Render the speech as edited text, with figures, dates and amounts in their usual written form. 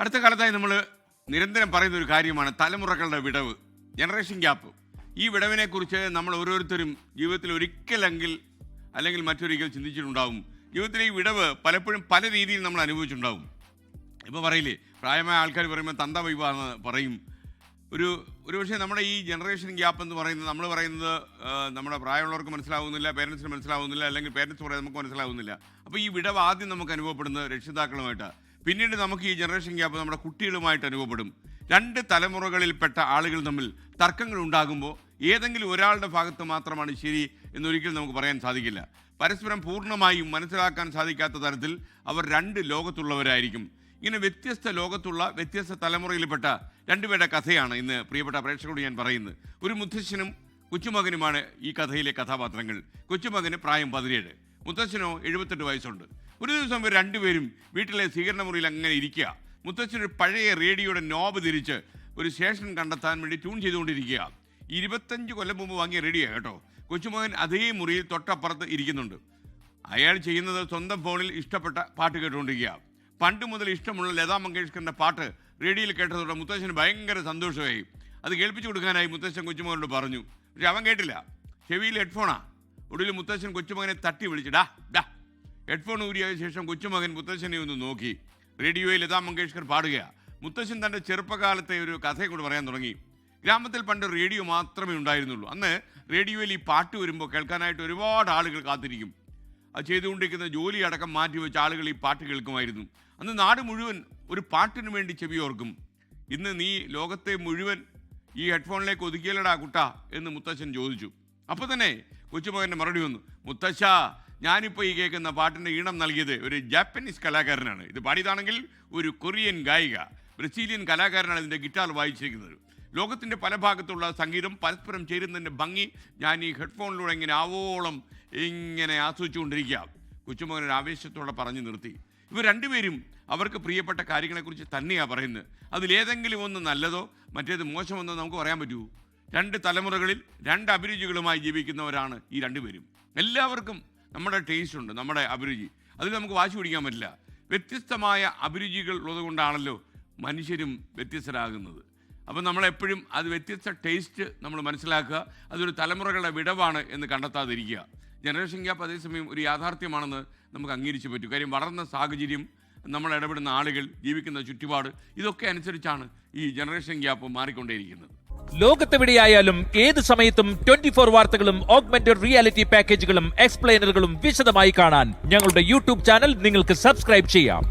അടുത്ത കാലത്തായി നമ്മൾ നിരന്തരം പറയുന്ന ഒരു കാര്യമാണ് തലമുറകളുടെ വിടവ്, ജനറേഷൻ ഗ്യാപ്പ്. ഈ വിടവിനെക്കുറിച്ച് നമ്മൾ ഓരോരുത്തരും ജീവിതത്തിൽ ഒരിക്കലെങ്കിൽ അല്ലെങ്കിൽ മറ്റൊരിക്കൽ ചിന്തിച്ചിട്ടുണ്ടാവും. ജീവിതത്തിലെ ഈ വിടവ് പലപ്പോഴും പല രീതിയിൽ നമ്മൾ അനുഭവിച്ചിട്ടുണ്ടാവും. ഇപ്പോൾ പറയില്ലേ, പ്രായമായ ആൾക്കാർ പറയുമ്പോൾ തന്ത വൈബാന്ന് പറയും. ഒരു പക്ഷേ നമ്മുടെ ഈ ജനറേഷൻ ഗ്യാപ്പ് എന്ന് പറയുന്നത് നമ്മൾ പറയുന്നത് നമ്മുടെ പ്രായമുള്ളവർക്ക് മനസ്സിലാവുന്നില്ല, പേരൻസിന് മനസ്സിലാവുന്നില്ല, അല്ലെങ്കിൽ പേരൻസ് പറയാൻ നമുക്ക് മനസ്സിലാവുന്നില്ല. അപ്പോൾ ഈ വിടവ് ആദ്യം നമുക്ക് അനുഭവപ്പെടുന്നത് രക്ഷിതാക്കളുമായിട്ടാണ്. പിന്നീട് നമുക്ക് ഈ ജനറേഷൻ ഗ്യാപ്പ് നമ്മുടെ കുട്ടികളുമായിട്ട് അനുഭവപ്പെടും. രണ്ട് തലമുറകളിൽപ്പെട്ട ആളുകൾ തമ്മിൽ തർക്കങ്ങൾ ഉണ്ടാകുമ്പോൾ ഏതെങ്കിലും ഒരാളുടെ ഭാഗത്ത് മാത്രമാണ് ശരി എന്നൊരിക്കലും നമുക്ക് പറയാൻ സാധിക്കില്ല. പരസ്പരം പൂർണ്ണമായും മനസ്സിലാക്കാൻ സാധിക്കാത്ത തരത്തിൽ അവർ രണ്ട് ലോകത്തുള്ളവരായിരിക്കും. ഇങ്ങനെ വ്യത്യസ്ത ലോകത്തുള്ള വ്യത്യസ്ത തലമുറയിൽപ്പെട്ട രണ്ടുപേരുടെ കഥയാണ് ഇന്ന് പ്രിയപ്പെട്ട പ്രേക്ഷകരോട് ഞാൻ പറയുന്നത്. ഒരു മുത്തശ്ശനും കൊച്ചുമകനുമാണ് ഈ കഥയിലെ കഥാപാത്രങ്ങൾ. കൊച്ചുമകന് പ്രായം 17, മുത്തശ്ശനോ 78 വയസ്സുണ്ട്. ഒരു ദിവസം ഇവർ രണ്ടുപേരും വീട്ടിലെ സ്വീകരണ മുറിയിൽ അങ്ങനെ ഇരിക്കുക. മുത്തശ്ശനൊരു പഴയ റേഡിയോയുടെ നോബ് തിരിച്ച് ഒരു സ്റ്റേഷൻ കണ്ടെത്താൻ വേണ്ടി ട്യൂൺ ചെയ്തുകൊണ്ടിരിക്കുക. 25 കൊല്ലം മുമ്പ് വാങ്ങിയ റേഡിയോ കേട്ടോ. കൊച്ചുമകൻ അതേ മുറിയിൽ തൊട്ടപ്പുറത്ത് ഇരിക്കുന്നുണ്ട്. അയാൾ ചെയ്യുന്നത് സ്വന്തം ഫോണിൽ ഇഷ്ടപ്പെട്ട പാട്ട് കേട്ടുകൊണ്ടിരിക്കുക. പണ്ട് മുതൽ ഇഷ്ടമുള്ള ലതാ മങ്കേഷ്കറിൻ്റെ പാട്ട് റേഡിയോയിൽ കേട്ടതോടെ മുത്തശ്ശന് ഭയങ്കര സന്തോഷമായി. അത് കേൾപ്പിച്ചു കൊടുക്കാനായി മുത്തശ്ശൻ കൊച്ചുമകനോട് പറഞ്ഞു. പക്ഷെ അവൻ കേട്ടില്ല. ചെവിയിൽ ഹെഡ്ഫോണാ. ഒടുവിൽ മുത്തശ്ശൻ കൊച്ചുമകനെ തട്ടി വിളിച്ച് ഡാ. ഹെഡ്ഫോൺ ഊരിയായ ശേഷം കൊച്ചുമകൻ മുത്തശ്ശനെ ഒന്ന് നോക്കി. റേഡിയോയിൽ ലതാ മങ്കേഷ്കർ പാടുകയാണ്. മുത്തശ്ശൻ തൻ്റെ ചെറുപ്പകാലത്തെ ഒരു കഥയെ കൊണ്ട് പറയാൻ തുടങ്ങി. ഗ്രാമത്തിൽ പണ്ട് റേഡിയോ മാത്രമേ ഉണ്ടായിരുന്നുള്ളൂ. അന്ന് റേഡിയോയിൽ ഈ പാട്ട് വരുമ്പോൾ കേൾക്കാനായിട്ട് ഒരുപാട് ആളുകൾ കാത്തിരിക്കും. അത് ചെയ്തുകൊണ്ടിരിക്കുന്ന ജോലി അടക്കം മാറ്റിവെച്ച ആളുകൾ ഈ പാട്ട് കേൾക്കുമായിരുന്നു. അന്ന് നാട് മുഴുവൻ ഒരു പാട്ടിന് വേണ്ടി ചെവിയോർക്കും. ഇന്ന് നീ ലോകത്തെ മുഴുവൻ ഈ ഹെഡ്ഫോണിലേക്ക് ഒതുക്കിയല്ലടാ കുട്ടാ എന്ന് മുത്തശ്ശൻ ചോദിച്ചു. അപ്പോൾ തന്നെ കൊച്ചുമകൻ്റെ മറുപടി വന്നു. മുത്തശ്ശ, ഞാനിപ്പോൾ ഈ കേൾക്കുന്ന പാട്ടിൻ്റെ ഈണം നൽകിയത് ഒരു ജാപ്പനീസ് കലാകാരനാണ്. ഇത് പാടിയതാണെങ്കിൽ ഒരു കൊറിയൻ ഗായിക, ബ്രസീലിയൻ കലാകാരനാണ് ഇതിൻ്റെ ഗിറ്റാർ വായിച്ചിരിക്കുന്നത്. ലോകത്തിൻ്റെ പല ഭാഗത്തുള്ള സംഗീതം പരസ്പരം ചേരുന്നതിൻ്റെ ഭംഗി ഞാൻ ഈ ഹെഡ്ഫോണിലൂടെ ഇങ്ങനെ ആവോളം ഇങ്ങനെ ആസ്വദിച്ചുകൊണ്ടിരിക്കുക. കൊച്ചുമകൻ ആവേശത്തോടെ പറഞ്ഞു നിർത്തി. ഇവർ രണ്ടുപേരും അവർക്ക് പ്രിയപ്പെട്ട കാര്യങ്ങളെക്കുറിച്ച് തന്നെയാണ് പറയുന്നത്. അതിലേതെങ്കിലും ഒന്ന് നല്ലതോ മറ്റേത് മോശമെന്നോ നമുക്ക് പറയാൻ പറ്റൂ. രണ്ട് തലമുറകളിൽ രണ്ട് അഭിരുചികളുമായി ജീവിക്കുന്നവരാണ് ഈ രണ്ടുപേരും. എല്ലാവർക്കും നമ്മുടെ ടേസ്റ്റ് ഉണ്ട്, നമ്മുടെ അഭിരുചി. അതിൽ നമുക്ക് വാശി പിടിക്കാൻ പറ്റില്ല. വ്യത്യസ്തമായ അഭിരുചികൾ ഉള്ളതുകൊണ്ടാണല്ലോ മനുഷ്യരും വ്യത്യസ്തരാകുന്നത്. അപ്പം നമ്മളെപ്പോഴും അത് വ്യത്യസ്ത ടേസ്റ്റ് നമ്മൾ മനസ്സിലാക്കുക. അതൊരു തലമുറകളുടെ വിടവാണ് എന്ന് കണ്ടെത്താതിരിക്കുക. ജനറേഷൻ ഗ്യാപ്പ് അതേസമയം ഒരു യാഥാർത്ഥ്യമാണെന്ന് നമുക്ക് അംഗീകരിച്ച് പറ്റും. കാര്യം വളർന്ന സാഹചര്യം, നമ്മൾ ഇടപെടുന്ന ആളുകൾ, ജീവിക്കുന്ന ചുറ്റുപാട്, ഇതൊക്കെ അനുസരിച്ചാണ് ഈ ജനറേഷൻ ഗ്യാപ്പ് മാറിക്കൊണ്ടേയിരിക്കുന്നത്. ലോകത്തെവിടെയായാലും ഏത് സമയത്തും 24 വാർത്തകളും ഓഗ്മെന്റഡ് റിയാലിറ്റി പാക്കേജുകളും എക്സ്പ്ലെയിനറുകളും വിശദമായി കാണാൻ ഞങ്ങളുടെ യൂട്യൂബ് ചാനൽ നിങ്ങൾക്ക് സബ്സ്ക്രൈബ് ചെയ്യാം.